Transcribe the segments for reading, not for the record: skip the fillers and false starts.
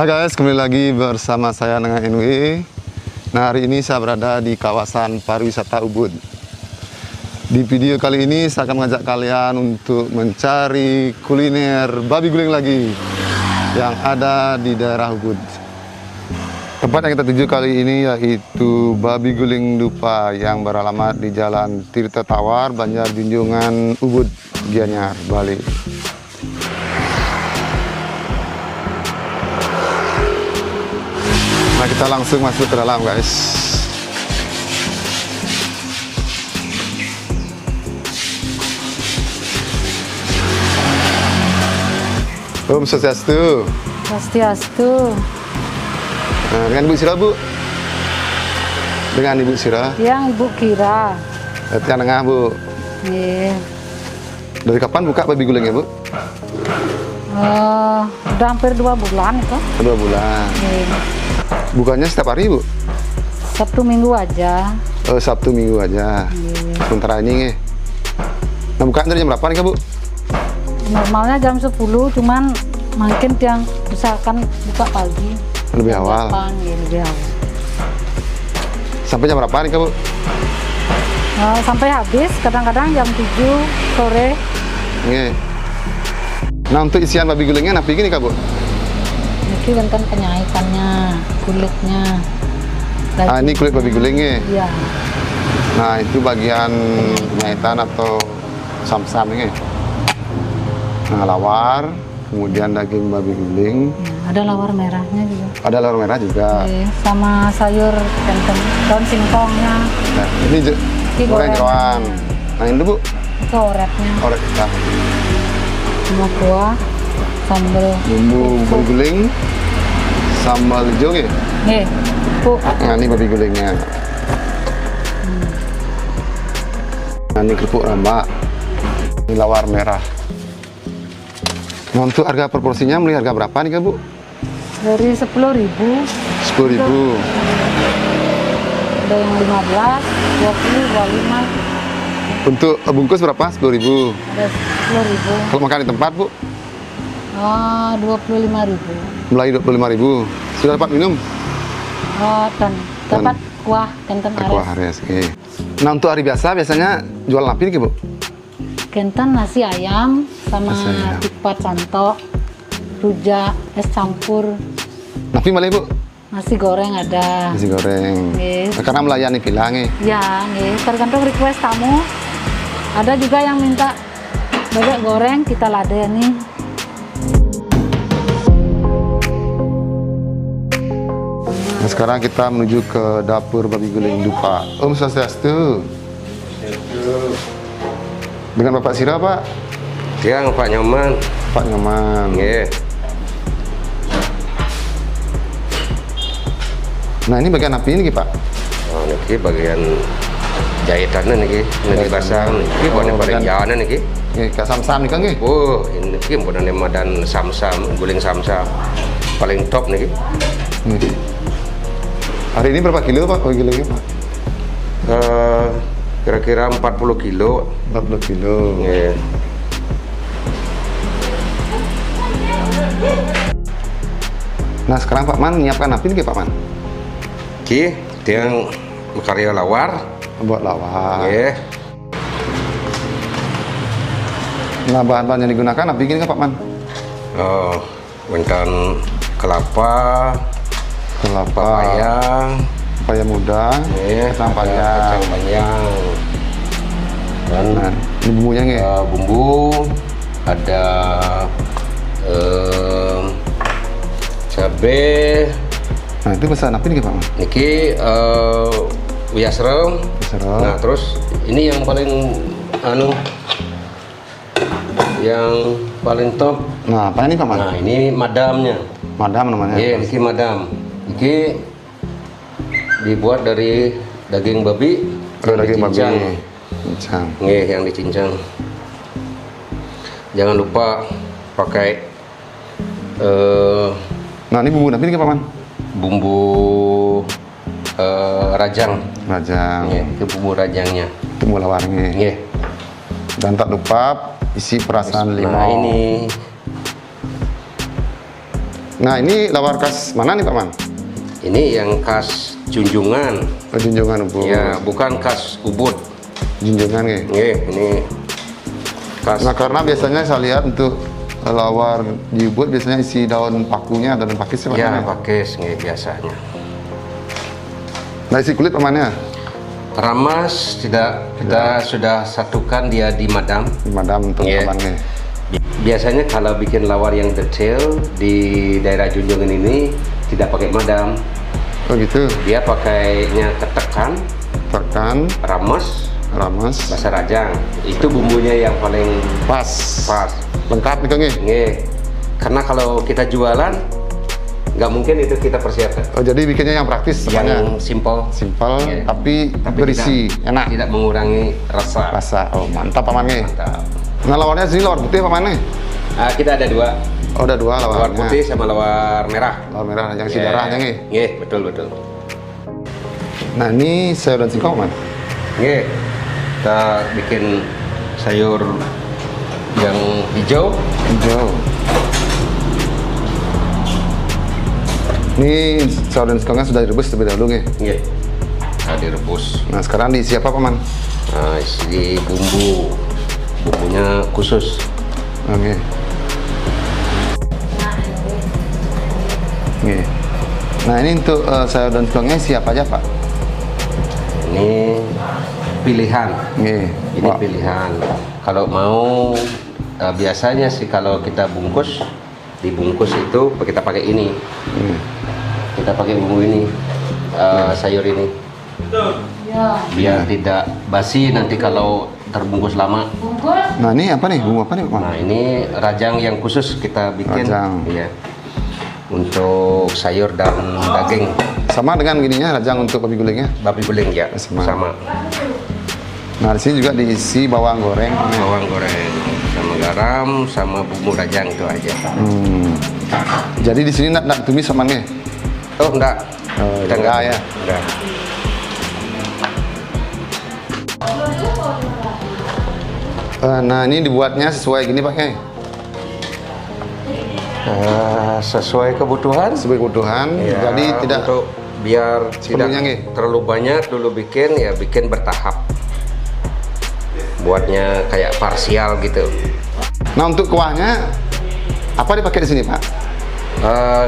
Hai guys, kembali lagi bersama saya dengan NW. Nah, hari ini saya berada di kawasan pariwisata Ubud. Di video kali ini saya akan mengajak kalian untuk mencari kuliner babi guling lagi yang ada di daerah Ubud. Tempat yang kita tuju kali ini yaitu Babi Guling Dupa yang beralamat di Jalan Tirta Tawar, Banjar Junjungan, Ubud, Gianyar, Bali. Nah, kita langsung masuk ke dalam, guys. Om Swastiastu. Swastiastu. Nah, dengan Ibu Sira, Bu? Dengan Ibu Sira? Yang Ibu Kira. Yang tengah, Bu. Iya. Dari kapan buka babi gulingnya, Bu? Udah hampir 2 bulan itu. 2 bulan. Iya. Bukanya setiap hari, Bu? Sabtu Minggu aja. Oh, Sabtu Minggu aja. Iya. Sementara ini nih. Nah, buka dari jam berapa nih, Kak, Bu? Normalnya jam 10, cuman mungkin yang misalkan buka pagi. Lebih jam awal. 8, ya, lebih awal. Sampai jam berapa nih, Kak, Bu? Sampai habis, kadang-kadang jam 7 sore. Nih. Nah, untuk isian babi gulingnya napi gini, Kak, Bu? Ini kan penyaitannya, kulitnya. Nah, ini kulit babi gulingnya. Iya. Nah, itu bagian penyahitan atau sam-sam ini. Nah, lawar, kemudian daging babi guling. Ya, ada lawar merahnya juga. Ada lawar merah juga. Iya, sama sayur kentang, daun singkongnya. Nah, ini goreng jeroan. Nah, ini, Bu, Itu oreknya. orek kita. Sama kuah, sambal Bumbu babi guling, sambal hijau ya. nih, Bu. Nah, ini babi gulingnya. Nah, ini kerupuk rambak. Ini lawar merah. Nah, untuk harga proporsinya mulai harga berapa nih, Kak, Bu? Dari 10.000, 10.000. ada yang 15, 20, 25, Untuk bungkus berapa? 10.000. ada 10.000, Kalau makan di tempat, Bu, 25.000. mulai 25.000. Sudah dapat minum? Dan dapat kuah kenten Wah, ares, oke. Nah, untuk hari biasa biasanya jual napi nih, Bu? kenten nasi ayam sama Nasi ayam. tipat santok, rujak, es campur, Napi malah, Bu? nasi goreng ada. Nasi goreng. Yes. Nah, karena melayani bilang nih. Ya, nih, tergantung request tamu. Ada juga yang minta bebek goreng, kita ladeni. Nah, sekarang kita menuju ke dapur babi guling Dupa. Om Swastiastu. Dengan Bapak Sira, Pak? Yang Pak Nyoman. Pak Nyoman. Nggih. Nah, ini bagian api ini, Pak? Oh, niki bagian jahitannya niki, niki basah niki Oh, bukan bagian- pada jalan niki. Ini kayak sam-sam nih, Kang, nih? Oh, ini niki bukan madan samsam, guling samsam. Paling top niki. Nih. Hari ini berapa kilo, Pak, babi gulingnya, Pak? Kira-kira 40 kilo. 40 kilo. Nggih. Nah, sekarang Pak Man menyiapkan api nih, Pak Man? Ki, tiang karya lawar. Buat lawar. Nggih. Nah, bahan-bahan yang digunakan api gini, Pak Man? Oh, wonten kelapa, Kelapa, papaya, papaya muda, nggih, kacang ada panjang. kacang panjang. Dan Nah, ini bumbunya nih. bumbu ada cabai, Nah, itu pesan api nih, Pak Man? niki uyah serem. Serem. Nah, terus ini yang paling yang paling top. Nah, apa ini, Pak Man? Nah, ini madamnya. Madam namanya. Iya, niki madam. Niki dibuat dari daging babi. Ada yang daging babi. dicincang. Cincang. Nggih, yang dicincang. Jangan lupa pakai Nah, ini bumbu api nih, Pak Man? bumbu rajang. Rajang. Nggih, itu bumbu rajangnya. Itu mula warnanya. Nggih. Dan tak lupa isi perasan limau. Nah, ini Nah, ini lawar khas mana nih Pak Man? Ini yang khas Junjungan. Oh, Junjungan Ubud. Ya, bukan khas Ubud. Junjungan ya. Ini khas. Nah, karena biasanya saya lihat untuk lawar di Ubud biasanya isi daun pakunya, daun pakis Pak Ya, Man. pakis biasanya. Nah, isi kulit Pak Man ya? Ramas tidak, kita sudah satukan dia di madam. Di madam untuk Iya. Pak Man ya. Biasanya kalau bikin lawar yang detail di daerah Junjungan ini tidak pakai madam. Oh gitu. Dia pakainya ketekan, Tekan, ramas, ramas, basa rajang. Itu bumbunya yang paling pas. pas. Lengkap gitu nih. Nggih. Karena kalau kita jualan nggak mungkin itu kita persiapkan. Oh, jadi bikinnya yang praktis semuanya. Yang simple, Simpel Iya. tapi berisi, enak. tidak mengurangi rasa. Rasa. Oh, mantap Pak Man nih. Mantap. Nah, lawarnya sini lawar putih Pak Man nih. Kita ada dua, Oh, ada dua lawarnya. lawar putih sama lawar merah. Lawar merah yang isi Iya. darahnya nih. Nggih, betul. Nah, ini sayur dan singkong Man. Nggih. Kita bikin sayur yang hijau. Hijau. Ini sayur dan singkongnya sudah direbus terlebih dahulu nih. Nggih. Nah, direbus. Nah, sekarang diisi apa Pak Man? Nah, isi bumbu. Bumbunya khusus. Oke. Oke. Nah, ini untuk sayur dan singkongnya siapa aja Pak? Ini pilihan. Oke. Ini pilihan. Kalau mau biasanya sih kalau kita bungkus, dibungkus itu kita pakai ini. Kita pakai bumbu ini, sayur ini. Ya. Biar tidak basi nanti kalau terbungkus lama. Bungkus. Nah, ini apa nih? Bumbu apa nih Pak Man? Nah, ini rajang yang khusus kita bikin. Rajang. Iya. Untuk sayur dan daging. Sama dengan gininya rajang untuk babi gulingnya. Babi guling ya, Sama. Nah, di sini juga diisi bawang goreng. Bawang goreng, sama garam, sama bumbu rajang itu aja. Jadi di sini nak tumis Pak Man nih? Oh enggak. Oh, Kita enggak ya. Enggak. Nah, ini dibuatnya sesuai gini Pak Kyai. Sesuai kebutuhan. Sesuai kebutuhan. Ya, Jadi tidak untuk biar tidak sepenuhnya, nggih. terlalu banyak dulu bikin, ya bikin bertahap. Buatnya kayak parsial gitu. Nah, untuk kuahnya apa dipakai di sini Pak?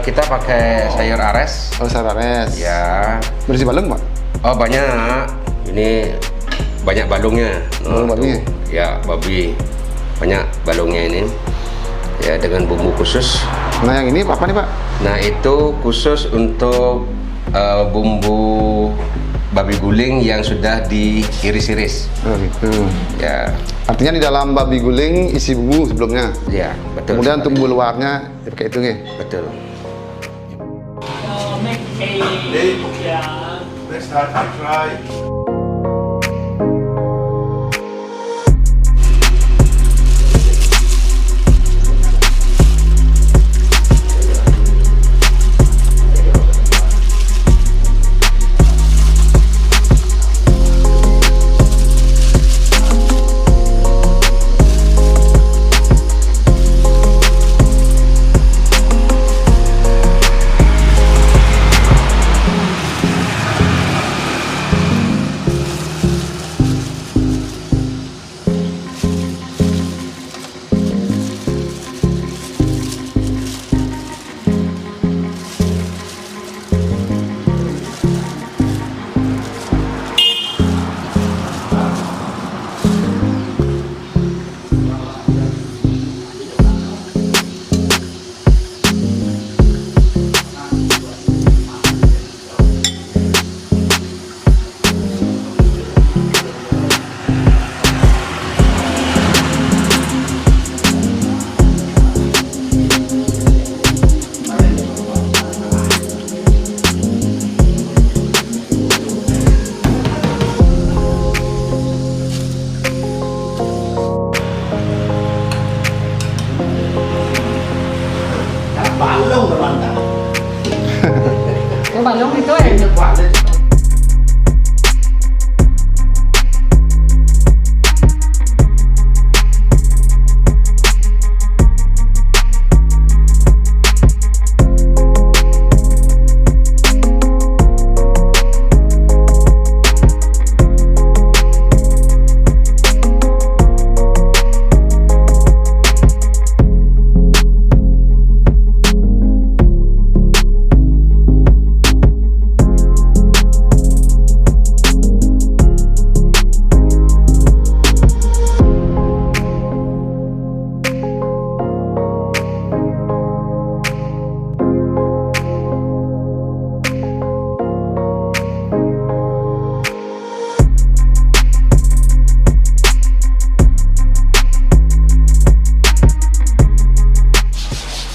Kita pakai sayur ares. Oh, sarares. Ya. Bersih balung Pak? Oh banyak. Ini banyak balungnya. Oh, babi. tuh. Ya babi. Banyak balungnya ini. Ya dengan bumbu khusus. Nah, yang ini apa nih Pak? Nah itu khusus untuk bumbu babi guling yang sudah diiris-iris. Oh gitu. Ya, Artinya di dalam babi guling isi bumbu sebelumnya. ya betul. Kemudian untuk sekali. bumbu luarnya dipakai itu nih. Betul. Next time I try. Cái balong itu ya.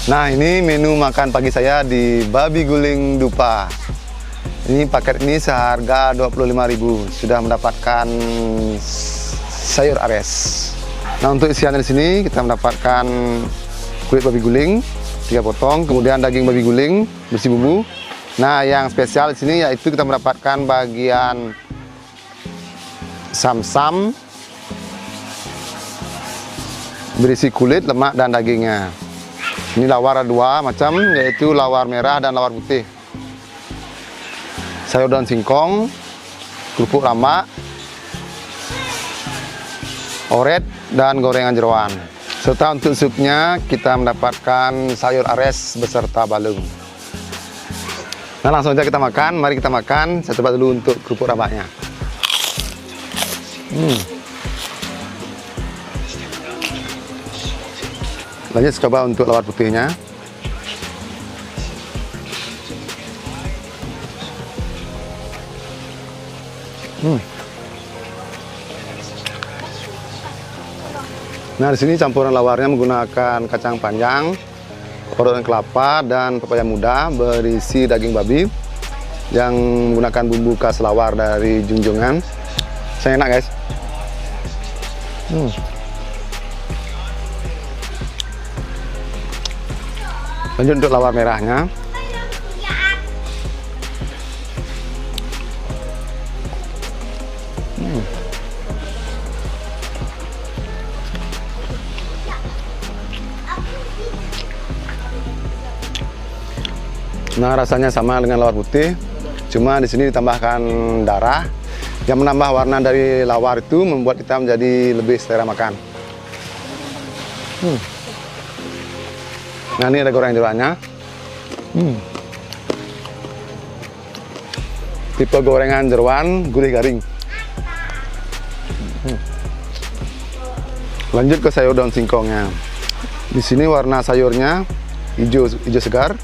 Nah, ini menu makan pagi saya di Babi Guling Dupa. Ini paket ini seharga 25.000. Sudah mendapatkan sayur ares. Nah, untuk isiannya di sini kita mendapatkan kulit babi guling 3 potong, kemudian daging babi guling bersih bumbu. Nah, yang spesial di sini yaitu kita mendapatkan bagian sam-sam berisi kulit, lemak dan dagingnya. Ini lawar ada 2 macam, yaitu lawar merah dan lawar putih. Sayur daun singkong, kerupuk lamak, oret dan gorengan jeroan. Serta untuk supnya kita mendapatkan sayur ares beserta balung. Nah, langsung saja kita makan. Mari kita makan. Saya coba dulu untuk kerupuk lamaknya. Lanjut coba untuk lawar putihnya. Nah, di sini campuran lawarnya menggunakan kacang panjang, parutan kelapa dan pepaya muda berisi daging babi yang menggunakan bumbu khas lawar dari Junjungan. Saya enak, guys. Lanjut untuk lawar merahnya. Nah, rasanya sama dengan lawar putih, cuma di sini ditambahkan darah yang menambah warna dari lawar itu, membuat kita menjadi lebih selera makan. Nah, ini ada goreng jeroannya. Tipe gorengan jeroan gurih garing. Lanjut ke sayur daun singkongnya. Di sini warna sayurnya hijau segar.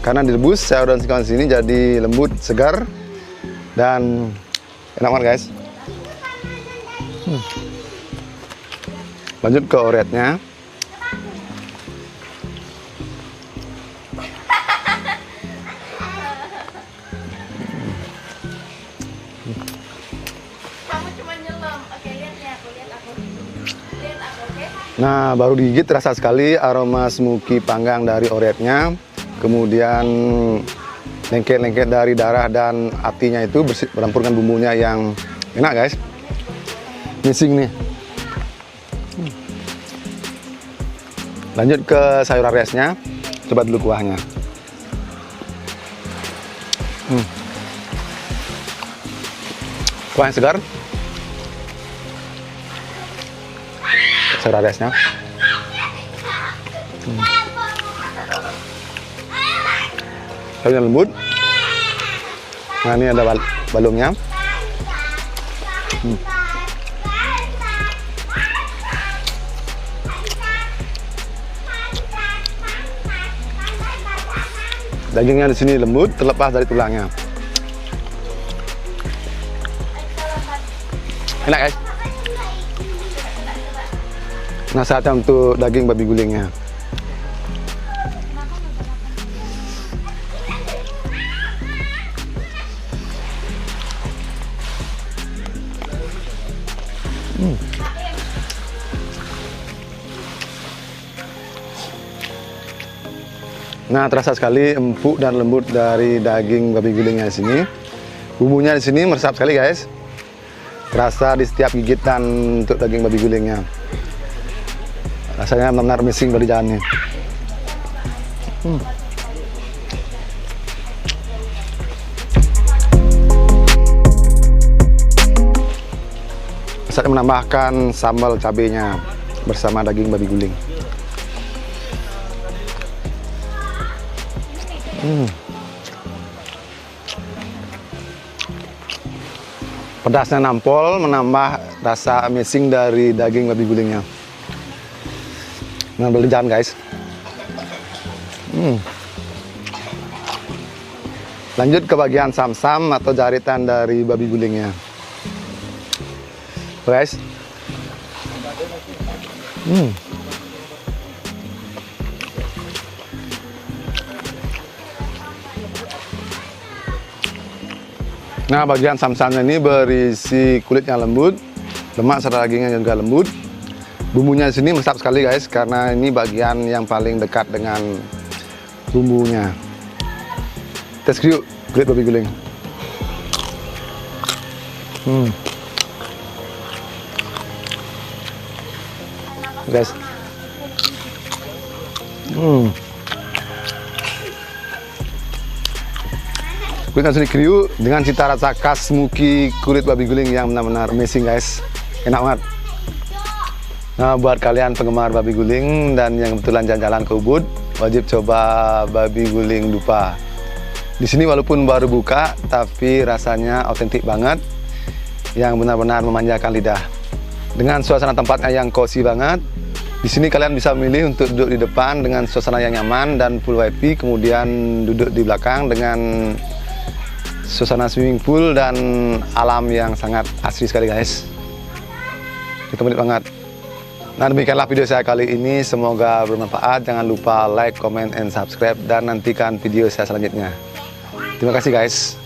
Karena direbus, sayur daun singkong di sini jadi lembut, segar, dan enak banget, guys. Lanjut ke oretnya. Nah, baru digigit terasa sekali aroma smoky panggang dari oretnya. Kemudian lengket-lengket dari darah dan hatinya itu bercampur dengan bumbunya yang enak, guys. Missing nih. Lanjut ke sayur aresnya. Coba dulu kuahnya. Kuah yang segar. Sayur aresnya. Sayurnya lembut. Nah, ini ada balungnya. Dagingnya di sini lembut, terlepas dari tulangnya. Enak, guys. Nah, saatnya untuk daging babi gulingnya. Nah, terasa sekali empuk dan lembut dari daging babi gulingnya di sini. Bumbunya di sini meresap sekali, guys. Terasa di setiap gigitan untuk daging babi gulingnya. Rasanya benar-benar missing dari jalannya. Saatnya menambahkan sambal cabenya bersama daging babi guling. Pedasnya nampol, menambah rasa amazing dari daging babi gulingnya. Nah, berjalan, guys. Lanjut ke bagian sam-sam atau jaritan dari babi gulingnya. Guys. Nah, bagian sam-samnya ini berisi kulit yang lembut, lemak serta dagingnya juga lembut. Bumbunya di sini meresap sekali guys, karena ini bagian yang paling dekat dengan bumbunya. Tes yuk kulit babi guling. Guys. Kulit langsung dikriuk dengan cita rasa khas smoky kulit babi guling yang benar-benar amazing guys. Enak banget. Nah, buat kalian penggemar babi guling dan yang kebetulan jalan-jalan ke Ubud, wajib coba babi guling Dupa. Di sini walaupun baru buka, tapi rasanya otentik banget, yang benar-benar memanjakan lidah. Dengan suasana tempatnya yang cozy banget, di sini kalian bisa memilih untuk duduk di depan dengan suasana yang nyaman dan full wifi, kemudian duduk di belakang dengan suasana swimming pool dan alam yang sangat asri sekali guys. Itu menarik banget. Nah, demikianlah video saya kali ini, semoga bermanfaat. Jangan lupa like, comment, and subscribe, dan nantikan video saya selanjutnya. Terima kasih guys.